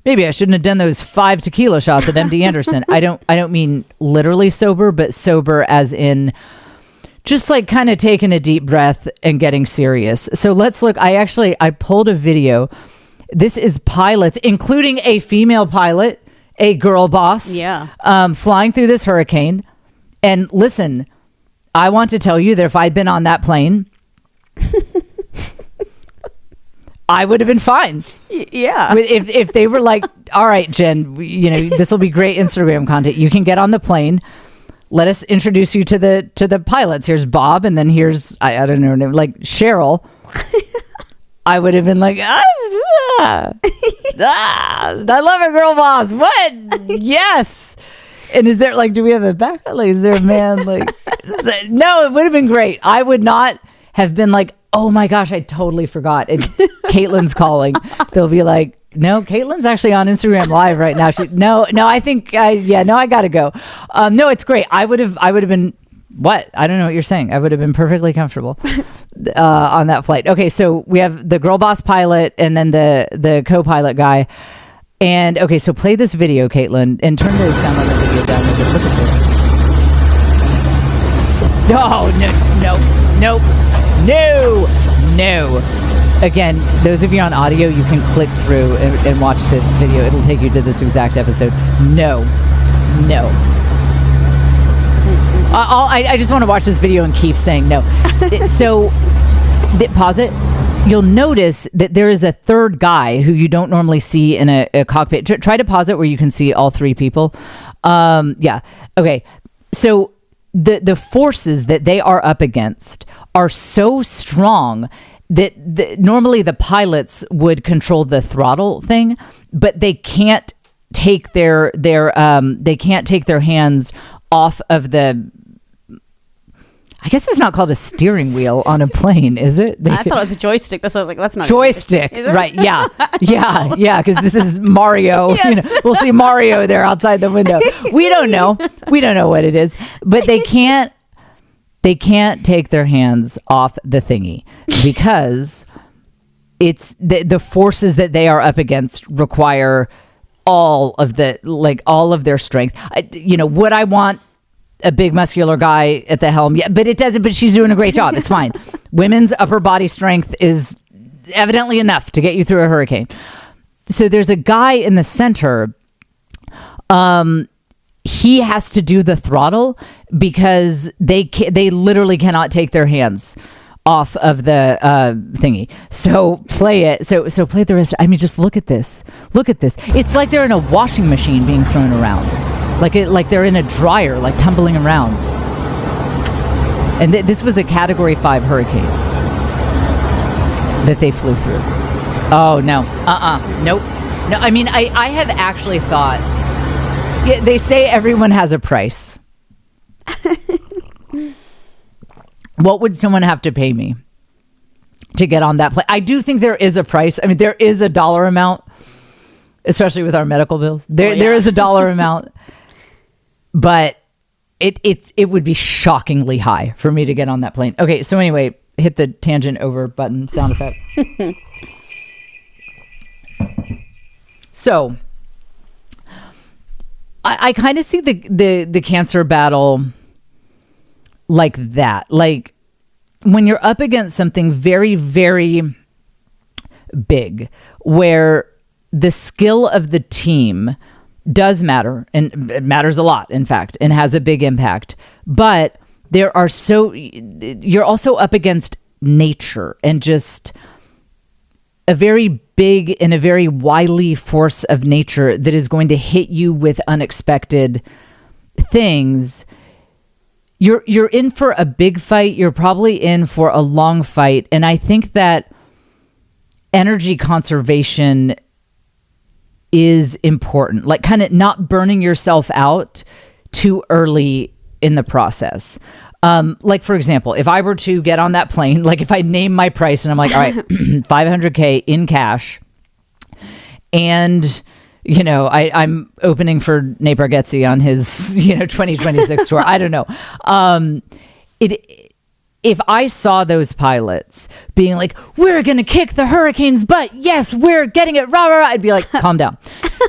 maybe I shouldn't have done those 5 tequila shots at MD Anderson. I don't mean literally sober, but sober as in just kind of taking a deep breath and getting serious. So let's look. I pulled a video. This is pilots, including a female pilot, a girl boss, flying through this hurricane. And listen, I want to tell you that if I'd been on that plane, I would have been fine. Yeah. If they were like, all right, Jen, this will be great Instagram content. You can get on the plane. Let us introduce you to the pilots. Here's Bob, and then here's I don't know her name, Cheryl. I would have been like, I love it, girl boss. What? Yes. And is there do we have a backup? Is there a man no, it would have been great. I would not have been oh my gosh, I totally forgot. And Caitlin's calling. They'll be like, no, Caitlin's actually on Instagram Live right now. I think I gotta go. No, it's great. I would have been what? I don't know what you're saying. I would have been perfectly comfortable on that flight. Okay, so we have the girl boss pilot and then the co-pilot guy. And okay, so play this video, Caitlin, and turn the sound on the video down. Look at this. No. Again, those of you on audio, you can click through and watch this video. It'll take you to this exact episode. No. I just want to watch this video and keep saying no. So, pause it. You'll notice that there is a third guy who you don't normally see in a cockpit. Try to pause it where you can see all three people. Yeah. Okay. So the forces that they are up against are so strong that normally the pilots would control the throttle thing, but they can't take their hands off of the. I guess it's not called a steering wheel on a plane, is it? I thought it was a joystick. That's why I was like, that's not joystick, right? Yeah, yeah. Because this is Mario. Yes. We'll see Mario there outside the window. We don't know. We don't know what it is, but they can't take their hands off the thingy because it's the forces that they are up against require all of their strength. Would I want a big muscular guy at the helm? Yeah, but it doesn't. But she's doing a great job. It's fine. Women's upper body strength is evidently enough to get you through a hurricane. So there's a guy in the center. He has to do the throttle because they literally cannot take their hands off of the thingy. So play it. So play the rest. I mean, just look at this. Look at this. It's like they're in a washing machine being thrown around. Like they're in a dryer, like tumbling around. And this was a Category 5 hurricane that they flew through. Oh, no. Nope. No, I mean, I have actually thought, yeah, they say everyone has a price. What would someone have to pay me to get on that plane? I do think there is a price. I mean, there is a dollar amount, especially with our medical bills. There is a dollar amount. But it would be shockingly high for me to get on that plane. Okay, so anyway, hit the tangent over button sound effect. So I kind of see the cancer battle like that. Like when you're up against something very, very big, where the skill of the team does matter, and it matters a lot, in fact, and has a big impact. But you're also up against nature and just a very big and a very wily force of nature that is going to hit you with unexpected things. You're in for a big fight. You're probably in for a long fight. And I think that energy conservation is important, like kind of not burning yourself out too early in the process. Like, for example, if I were to get on that plane, like if I name my price and I'm like, all right, $500K in cash, and I'm opening for Nate Bargatze on his 2026 tour. I don't know. If I saw those pilots being like, we're going to kick the hurricane's butt. Yes, we're getting it. Rah, rah, rah. I'd be like, calm down.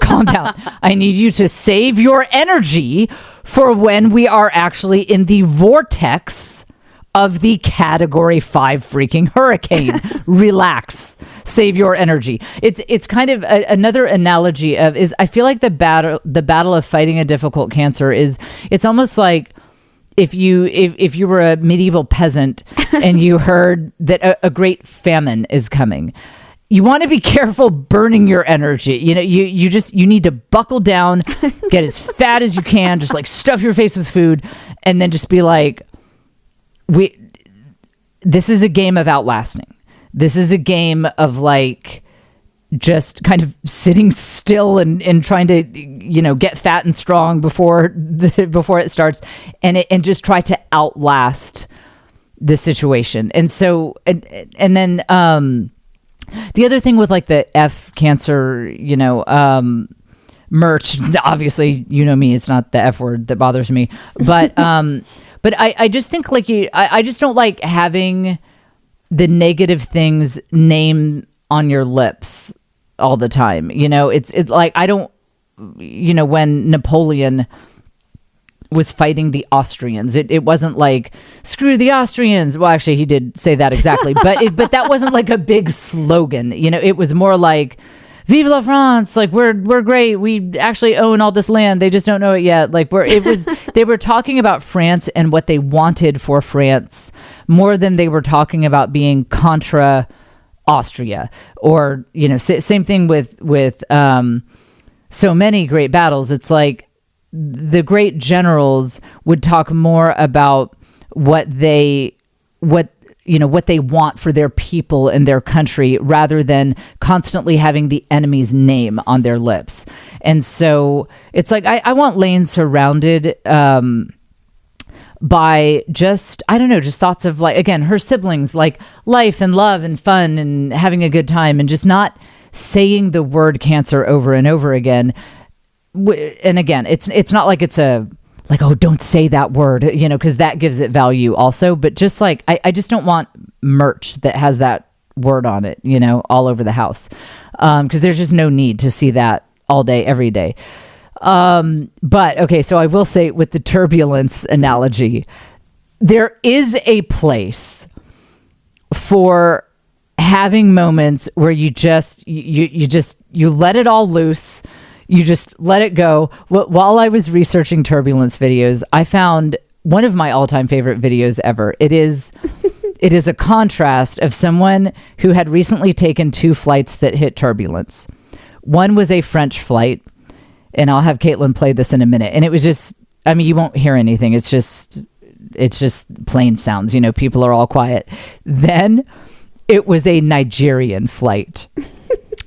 Calm down. I need you to save your energy for when we are actually in the vortex of the Category 5 freaking hurricane. Relax. Save your energy. It's kind of another analogy is I feel like the battle of fighting a difficult cancer it's almost like if you were a medieval peasant and you heard that a great famine is coming, you want to be careful burning your energy. You need to buckle down, get as fat as you can, just like stuff your face with food, and then just be like, this is a game of outlasting. This is a game of like just kind of sitting still and trying to get fat and strong before it starts, and just try to outlast the situation. And so and then the other thing with like the F cancer merch, obviously me, it's not the F word that bothers me, but but I just think like I just don't like having the negative things named on your lips all the time. It's like, I don't, when Napoleon was fighting the Austrians, it wasn't like, screw the Austrians. Well, actually he did say that exactly, but that wasn't like a big slogan. It was more like, Vive la France! Like we're great. We actually own all this land. They just don't know it yet. Like they were talking about France and what they wanted for France more than they were talking about being contra Austria, or same thing with so many great battles. It's like the great generals would talk more about what they want for their people and their country, rather than constantly having the enemy's name on their lips. And so it's like I want Lane surrounded by just, I don't know, just thoughts of like, again, her siblings, like life and love and fun and having a good time, and just not saying the word cancer over and over again. And again, it's not like it's a, like, oh, don't say that word, you know, because that gives it value also. But just like, I just don't want merch that has that word on it, you know, all over the house. Because there's just no need to see that all day, every day. But okay, so I will say with the turbulence analogy, there is a place for having moments where you just, you let it all loose. You just let it go. While I was researching turbulence videos, I found one of my all-time favorite videos ever. It is a contrast of someone who had recently taken 2 flights that hit turbulence. One was a French flight, and I'll have Caitlin play this in a minute. And it was just, I mean, you won't hear anything. It's just plane sounds. You know, people are all quiet. Then it was a Nigerian flight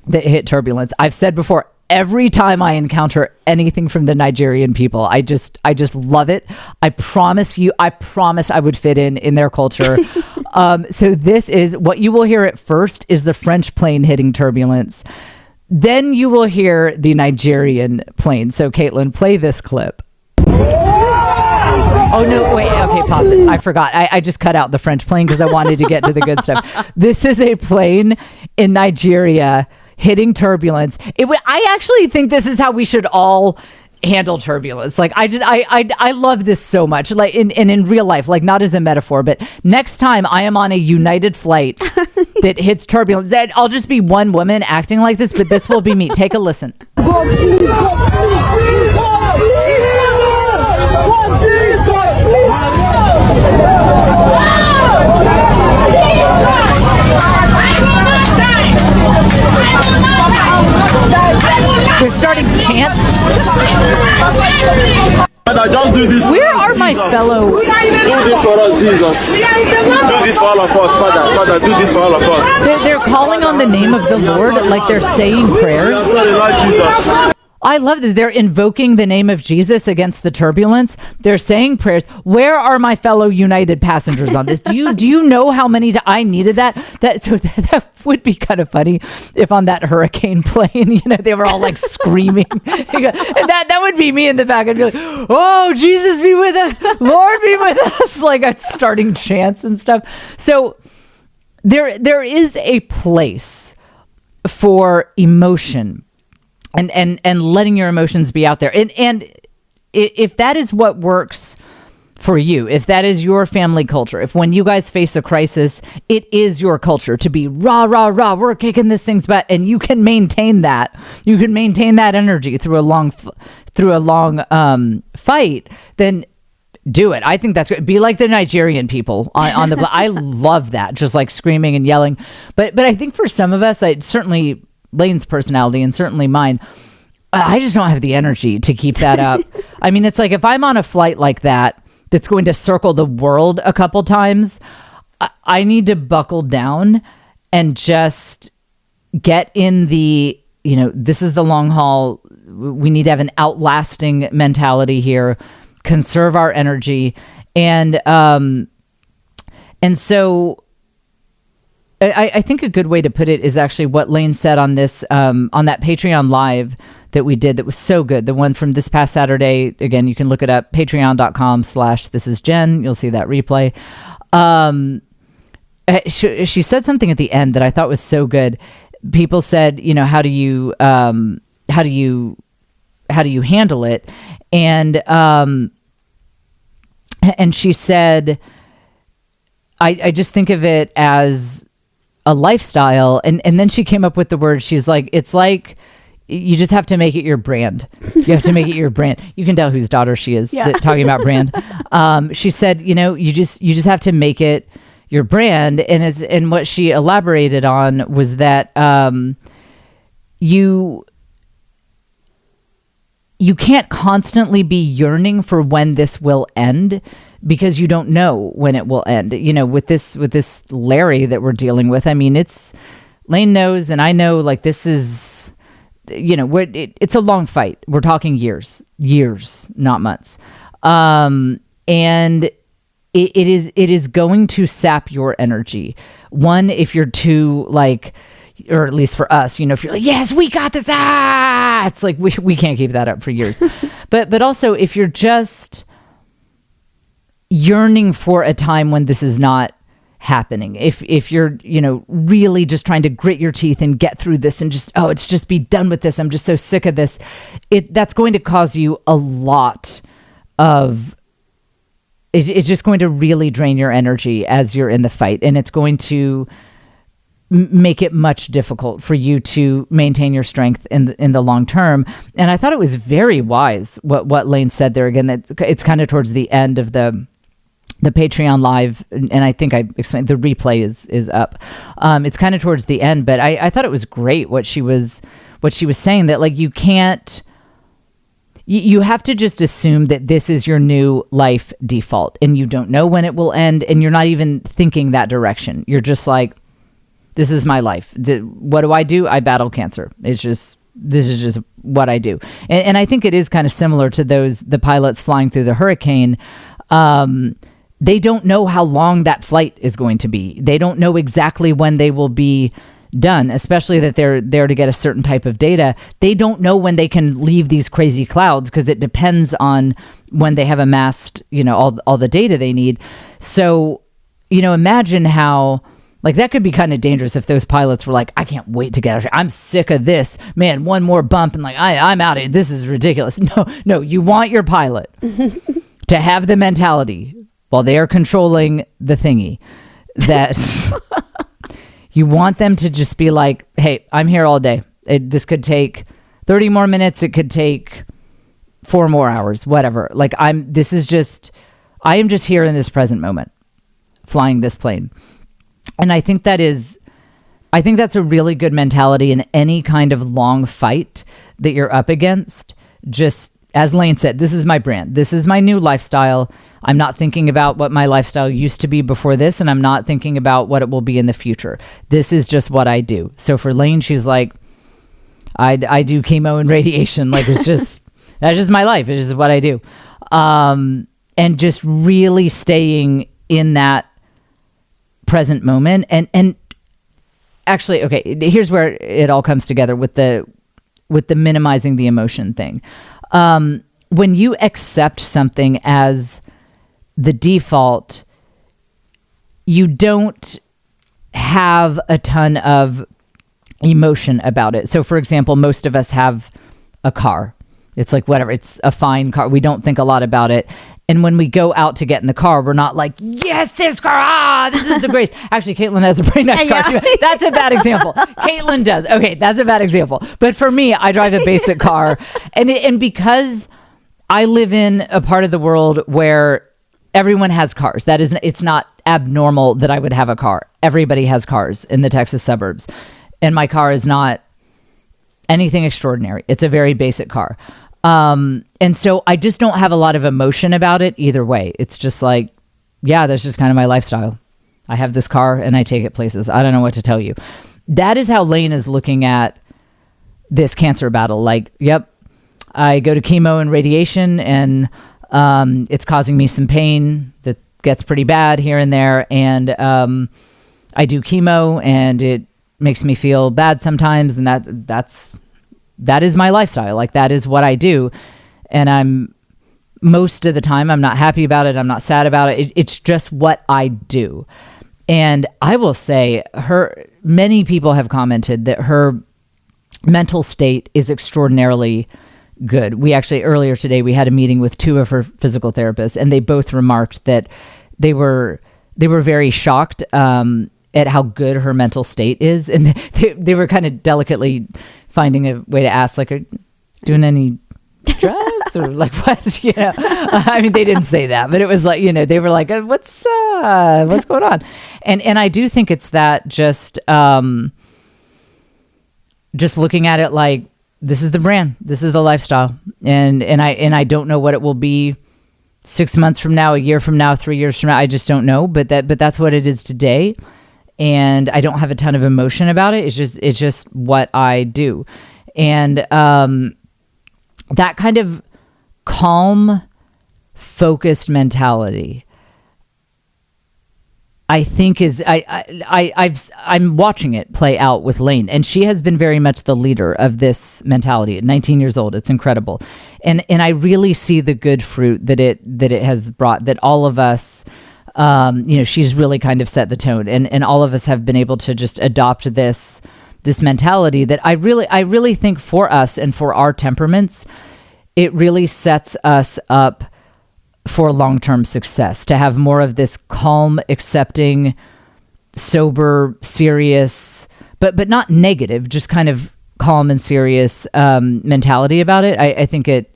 that hit turbulence. I've said before, every time I encounter anything from the Nigerian people, I just love it. I promise I would fit in their culture. So this is what you will hear at first is the French plane hitting turbulence. Then you will hear the Nigerian plane. So Caitlin, play this clip. Oh, no, wait. Okay, pause it. I forgot. I just cut out the French plane because I wanted to get to the good stuff. This is a plane in Nigeria hitting turbulence. I actually think this is how we should all handle turbulence. Like, I love this so much. Like in real life, like not as a metaphor, but next time I am on a United flight that hits turbulence, I'll just be one woman acting like this, but this will be me. Take a listen. They're starting chants. Father, just do this. Where are my fellow? Do this for us, Jesus. Do this for all of us, Father. Father, do this for all of us. They're calling on the name of the Lord, like they're saying prayers. Jesus. I love this. They're invoking the name of Jesus against the turbulence. They're saying prayers. Where are my fellow United passengers on this? Do you know how many I needed that? That would be kind of funny if on that hurricane plane, you know, they were all like screaming. And that would be me in the back. I'd be like, oh, Jesus be with us. Lord be with us. Like I'm starting chants and stuff. So there is a place for emotion. And letting your emotions be out there. And if that is what works for you, if that is your family culture, if when you guys face a crisis, it is your culture to be rah, rah, rah, we're kicking this thing's butt, and you can maintain that. You can maintain that energy through a long fight, then do it. I think that's good. Be like the Nigerian people on the, I love that. Just like screaming and yelling. But I think for some of us, certainly Lane's personality and certainly mine, I just don't have the energy to keep that up. I mean, it's like if I'm on a flight like that's going to circle the world a couple times, I need to buckle down and just get in the, you know, this is the long haul. We need to have an outlasting mentality here, conserve our energy. And so I think a good way to put it is actually what Lane said on this, on that Patreon live that we did that was so good. The one from this past Saturday. Again, you can look it up, patreon.com/thisisjen. You'll see that replay. She said something at the end that I thought was so good. People said, you know, how do you handle it? And she said, I just think of it as a lifestyle. And then she came up with the word, she's like, it's like, you just have to make it your brand. You have to make it your brand. You can tell whose daughter she is, talking about brand. She said, you know, you just have to make it your brand. And what she elaborated on was that you can't constantly be yearning for when this will end, because you don't know when it will end. You know, with this Larry that we're dealing with, I mean, Lane knows and I know, like, this is, you know, it's a long fight. We're talking years, not months. And it is going to sap your energy. One, if you're too like, or at least for us, if you're like, yes, we got this, it's like we can't keep that up for years. but also if you're just yearning for a time when this is not happening, if you're really just trying to grit your teeth and get through this and just be done with this, I'm just so sick of this, that's going to cause you a lot of, it's just going to really drain your energy as you're in the fight, and it's going to make it much difficult for you to maintain your strength in the long term. And I thought it was very wise what Lane said there. Again, that it's kind of towards the end of the Patreon live, and I think I explained, the replay is up. It's kind of towards the end, but I thought it was great what she was saying, that like you have to just assume that this is your new life default, and you don't know when it will end, and you're not even thinking that direction. You're just like, this is my life. What do? I battle cancer. This is just what I do. And I think it is kind of similar to the pilots flying through the hurricane. They don't know how long that flight is going to be. They don't know exactly when they will be done, especially that they're there to get a certain type of data. They don't know when they can leave these crazy clouds, because it depends on when they have amassed, all the data they need. So, imagine how, like, that could be kind of dangerous if those pilots were like, I can't wait to get out of here. I'm sick of this, man. One more bump and like, I'm out of here. This is ridiculous. No, you want your pilot to have the mentality while they are controlling the thingy that you want them to just be like, hey, I'm here all day. This could take 30 more minutes. It could take 4 more hours, whatever. Like I am just here in this present moment, flying this plane. And I think that's a really good mentality in any kind of long fight that you're up against. Just as Lane said, this is my brand. This is my new lifestyle. I'm not thinking about what my lifestyle used to be before this, and I'm not thinking about what it will be in the future. This is just what I do. So for Lane, she's like, I do chemo and radiation. Like, that's just my life. It's just what I do. And just really staying in that present moment. And actually, okay, here's where it all comes together with the minimizing the emotion thing. When you accept something as the default, you don't have a ton of emotion about it. So for example, most of us have a car. It's like, whatever, it's a fine car. We don't think a lot about it. And when we go out to get in the car, we're not like, yes, this car, this is the greatest. Actually, Caitlin has a pretty nice car. Yeah. That's a bad example. Caitlin does. Okay, that's a bad example. But for me, I drive a basic car. And because I live in a part of the world where everyone has cars, it's not abnormal that I would have a car. Everybody has cars in the Texas suburbs. And my car is not anything extraordinary. It's a very basic car. And so I just don't have a lot of emotion about it either way. It's just like, yeah, that's just kind of my lifestyle. I have this car and I take it places. I don't know what to tell you. That is how Lane is looking at this cancer battle. Like, yep, I go to chemo and radiation, and it's causing me some pain that gets pretty bad here and there. And I do chemo and it makes me feel bad sometimes. And that is my lifestyle. Like, that is what I do. And most of the time, I'm not happy about it. I'm not sad about it. It's just what I do. And I will say, many people have commented that her mental state is extraordinarily good. We actually, earlier today, we had a meeting with 2 of her physical therapists, and they both remarked that they were very shocked at how good her mental state is. And they were kind of delicately finding a way to ask, like, are you doing any drugs or like what? I mean, they didn't say that, but it was like, they were like, what's going on? And I do think it's that just looking at it like, this is the brand, this is the lifestyle. And I don't know what it will be 6 months from now, a year from now, 3 years from now. I just don't know, but that's what it is today. And I don't have a ton of emotion about it. It's just what I do. And that kind of calm, focused mentality I think is I'm watching it play out with Lane, and she has been very much the leader of this mentality. At 19 years old, it's incredible, and I really see the good fruit that it has brought. That all of us, she's really kind of set the tone, and all of us have been able to just adopt this mentality. That I really think for us and for our temperaments, it really sets us up for long-term success, to have more of this calm, accepting, sober, serious, but not negative, just kind of calm and serious mentality about it. I think it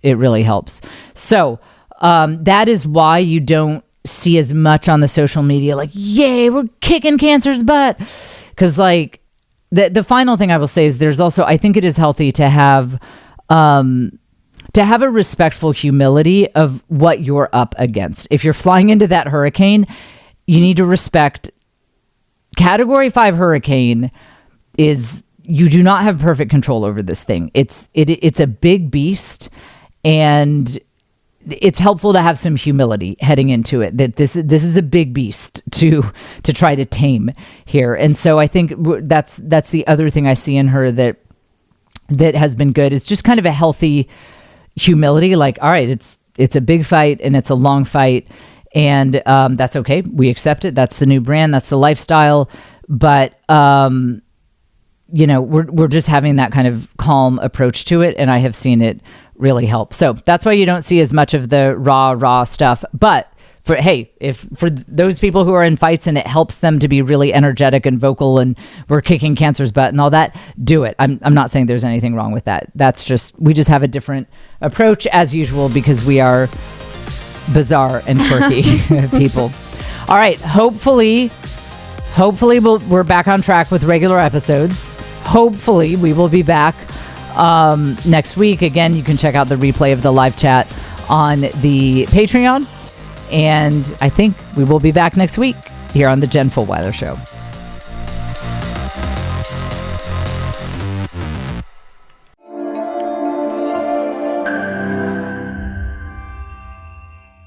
really helps. So that is why you don't see as much on the social media, like, yay, we're kicking cancer's butt. Because like the final thing I will say is there's also, I think it is healthy to have a respectful humility of what you're up against. If you're flying into that hurricane, you need to respect Category 5 hurricane is, you do not have perfect control over this thing. It's a big beast, and it's helpful to have some humility heading into it, that this is a big beast to try to tame here. And so I think that's the other thing I see in her that has been good, is just kind of a healthy humility. Like, all right, it's a big fight and it's a long fight, and that's okay. We accept it. That's the new brand. That's the lifestyle. But we're just having that kind of calm approach to it, and I have seen it really help. So that's why you don't see as much of the raw stuff. But for those people who are in fights and it helps them to be really energetic and vocal, and we're kicking cancer's butt and all that, do it. I'm not saying there's anything wrong with that. We just have a different approach as usual, because we are bizarre and quirky people. All right. Hopefully we're back on track with regular episodes. Hopefully we will be back next week. Again, you can check out the replay of the live chat on the Patreon. And I think we will be back next week here on the Jen Fulwiler Show.